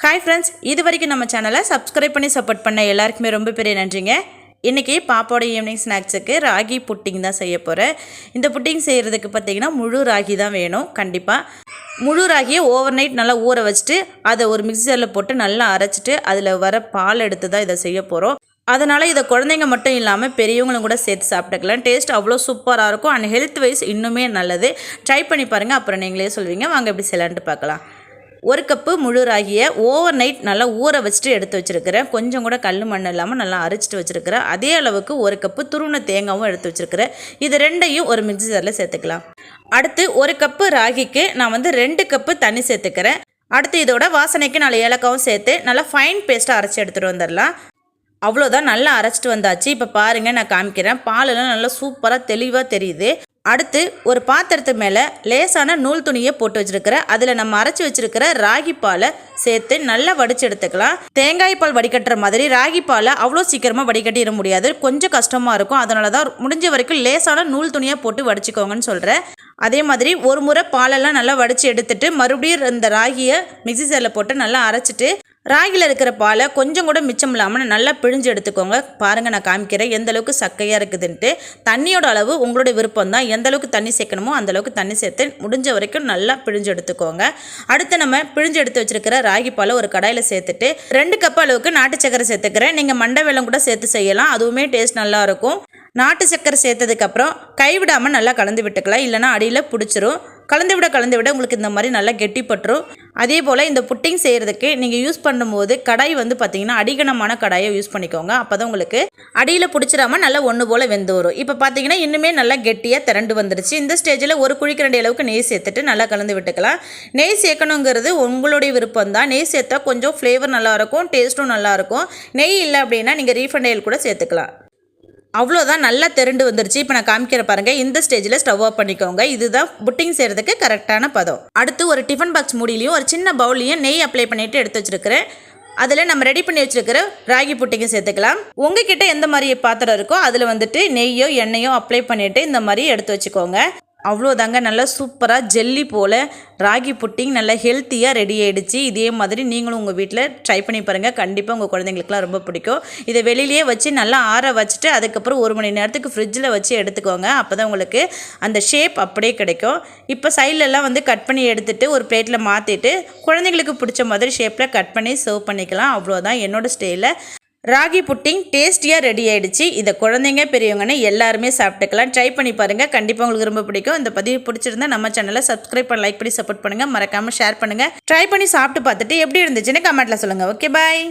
Hi friends, இது வரைக்கும் நம்ம சேனலை சப்ஸ்கிரைப் பண்ணி சப்போர்ட் பண்ண எல்லாருக்குமே ரொம்ப பெரிய நன்றிங்க. இன்றைக்கி பாப்பாவோட ஈவினிங் ஸ்நாக்ஸுக்கு ராகி புட்டிங் தான் செய்ய போகிறேன். இந்த புட்டிங் செய்கிறதுக்கு பார்த்திங்கன்னா முழு ராகி தான் வேணும். கண்டிப்பாக முழு ராகியை ஓவர் நைட் நல்லா ஊற வச்சுட்டு அதை ஒரு மிக்சரில் போட்டு நல்லா அரைச்சிட்டு அதில் வர பால் எடுத்து தான் இதை செய்ய போகிறோம். அதனால் இதை குழந்தைங்க மட்டும் இல்லாமல் பெரியவங்களும் கூட சேர்த்து சாப்பிட்டுக்கலாம். டேஸ்ட் அவ்வளோ சூப்பராக இருக்கும் அண்ட் ஹெல்த் வைஸ் இன்னுமே நல்லது. ட்ரை பண்ணி பாருங்கள், அப்புறம் நீங்களே சொல்வீங்க. வாங்க எப்படி செய்யலான்ட்டு பார்க்கலாம். ஒரு கப்பு முழு ராகியை ஓவர் நைட் நல்லா ஊற வச்சுட்டு எடுத்து வச்சுருக்கிறேன். கொஞ்சம் கூட கல் மண் இல்லாமல் நல்லா அரைச்சிட்டு வச்சுருக்கிறேன். அதே அளவுக்கு ஒரு கப்பு துருவின தேங்காயும் எடுத்து வச்சுருக்கிறேன். இது ரெண்டையும் ஒரு மிக்சரில் சேர்த்துக்கலாம். அடுத்து ஒரு கப்பு ராகிக்கு நான் 2 கப்பு தண்ணி சேர்த்துக்கிறேன். அடுத்து இதோட வாசனைக்கு 4 ஏலக்காவும் சேர்த்து நல்லா ஃபைன் பேஸ்ட்டாக அரைச்சி எடுத்துகிட்டு வந்துடலாம். அவ்வளோதான், நல்லா அரைச்சிட்டு வந்தாச்சு. இப்போ பாருங்கள், நான் காமிக்கிறேன். பாலெல்லாம் நல்லா சூப்பராக தெளிவாக தெரியுது. அடுத்து ஒரு பாத்திரத்து மேலே லேசான நூல் துணியை போட்டு வச்சுருக்கிறேன். அதில் நம்ம அரைச்சி வச்சுருக்கிற ராகி பாலை சேர்த்து நல்லா வடித்து எடுத்துக்கலாம். தேங்காய் பால் வடிகட்டுற மாதிரி ராகி பாலை அவ்வளோ சீக்கிரமாக வடிகட்டிட முடியாது, கொஞ்சம் கஷ்டமாக இருக்கும். அதனால தான் முடிஞ்ச வரைக்கும் லேசான நூல் துணியை போட்டு வடிச்சுக்கோங்கன்னு சொல்கிறேன். அதே மாதிரி ஒரு முறை பாலெல்லாம் நல்லா வடித்து எடுத்துட்டு மறுபடியும் இந்த ராகியை மிக்சி ஜாரில் போட்டு நல்லா அரைச்சிட்டு ராகியில் இருக்கிற பாலை கொஞ்சம் கூட மிச்சம் இல்லாமல் நல்லா பிழிஞ்சு எடுத்துக்கோங்க. பாருங்கள், நான் காமிக்கிறேன் எந்தளவுக்கு சக்கையாக இருக்குதுன்ட்டு. தண்ணியோட அளவு உங்களுடைய விருப்பம் தான். எந்தளவுக்கு தண்ணி சேர்க்கணுமோ அந்தளவுக்கு தண்ணி சேர்த்து முடிஞ்ச வரைக்கும் நல்லா பிழிஞ்சு எடுத்துக்கோங்க. அடுத்து நம்ம பிழிஞ்சு எடுத்து வச்சுருக்கிற ராகி பாலை ஒரு கடாயில் சேர்த்துட்டு 2 கப் அளவுக்கு நாட்டு சக்கரை சேர்த்துக்கிறேன். நீங்கள் மண்டை வெல்லம் கூட சேர்த்து செய்யலாம், அதுவுமே டேஸ்ட் நல்லாயிருக்கும். நாட்டு சக்கரை சேர்த்ததுக்கப்புறம் கைவிடாமல் நல்லா கலந்து விட்டுக்கலாம், இல்லைனா அடியில் பிடிச்சிரும். கலந்து விட உங்களுக்கு இந்த மாதிரி நல்லா கெட்டிப்பட்டுரும். அதே போல் இந்த புட்டிங் செய்கிறதுக்கு நீங்கள் யூஸ் பண்ணும்போது கடாய் பார்த்திங்கன்னா அடிகனமான கடாயை யூஸ் பண்ணிக்கோங்க. அப்போ தான் உங்களுக்கு அடியில் பிடிச்சிடாமல் நல்லா ஒன்று போல் வெந்து வரும். இப்போ பார்த்திங்கன்னா இன்னுமே நல்லா கெட்டியாக திரண்டு வந்துருச்சு. இந்த ஸ்டேஜில் ஒரு குழிக்கரண்டி அளவுக்கு நெய் சேர்த்துட்டு நல்லா கலந்து விட்டுக்கலாம். நெய் சேர்க்கணுங்கிறது உங்களுடைய விருப்பம் தான். நெய் சேர்த்தா கொஞ்சம் ஃப்ளேவர் நல்லாயிருக்கும், டேஸ்ட்டும் நல்லாயிருக்கும். நெய் இல்லை அப்படின்னா நீங்கள் ரீஃபண்ட் ஆயில் கூட சேர்த்துக்கலாம். அவ்வளோதான், நல்லா திரண்டு வந்துருச்சு. இப்போ நான் காமிக்கிற பாருங்கள். இந்த ஸ்டேஜில் ஸ்டவ் ஆஃப் பண்ணிக்கோங்க. இதுதான் புட்டிங் செய்கிறதுக்கு கரெக்டான பதம். அடுத்து ஒரு டிஃபன் பாக்ஸ் மூடிலையும் ஒரு சின்ன பவுல்லையும் நெய் அப்ளை பண்ணிவிட்டு எடுத்து வச்சுருக்கிறேன். அதில் நம்ம ரெடி பண்ணி வச்சுருக்கிற ராகி புட்டிங்க சேர்த்துக்கலாம். உங்ககிட்ட எந்த மாதிரி பாத்திரம் இருக்கோ அதில் நெய்யோ எண்ணெயோ அப்ளை பண்ணிவிட்டு இந்த மாதிரி எடுத்து வச்சுக்கோங்க. அவ்வளோதாங்க, நல்லா சூப்பராக ஜெல்லி போல் ராகி புட்டிங் நல்லா ஹெல்த்தியாக ரெடி ஆகிடுச்சு. இதே மாதிரி நீங்களும் உங்கள் வீட்டில் ட்ரை பண்ணி பாருங்கள். கண்டிப்பாக உங்கள் குழந்தைங்களுக்குலாம் ரொம்ப பிடிக்கும். இதை வெளியிலேயே வச்சு நல்லா ஆற வச்சுட்டு அதுக்கப்புறம் 1 மணி நேரத்துக்கு ஃப்ரிட்ஜில் வச்சு எடுத்துக்கோங்க. அப்போ தான் உங்களுக்கு அந்த ஷேப் அப்படியே கிடைக்கும். இப்போ சைட்லலாம் கட் பண்ணி எடுத்துகிட்டு ஒரு பிளேட்டில் மாற்றிட்டு குழந்தைங்களுக்கு பிடிச்ச மாதிரி ஷேப்பில் கட் பண்ணி சர்வ் பண்ணிக்கலாம். அவ்வளோதான், என்னோடய ஸ்டைலில் ராகி புட்டிங் டேஸ்டியாக ரெடி ஆகிடுச்சு. இதை குழந்தைங்க பெரியவங்கன்னு எல்லாருமே சாப்பிட்டுக்கலாம். ட்ரை பண்ணி பாருங்கள், கண்டிப்பாக உங்களுக்கு ரொம்ப பிடிக்கும். இந்த பதிவு பிடிச்சிருந்தா நம்ம சேனலை சப்ஸ்கிரைப் பண்ணி லைக் பண்ணி சப்போர்ட் பண்ணுங்கள். மறக்காமல் ஷேர் பண்ணுங்கள். ட்ரை பண்ணி சாப்பிட்டு பார்த்துட்டு எப்படி இருந்துச்சுன்னு கமெண்ட்டில் சொல்லுங்கள். ஓகே, பாய்.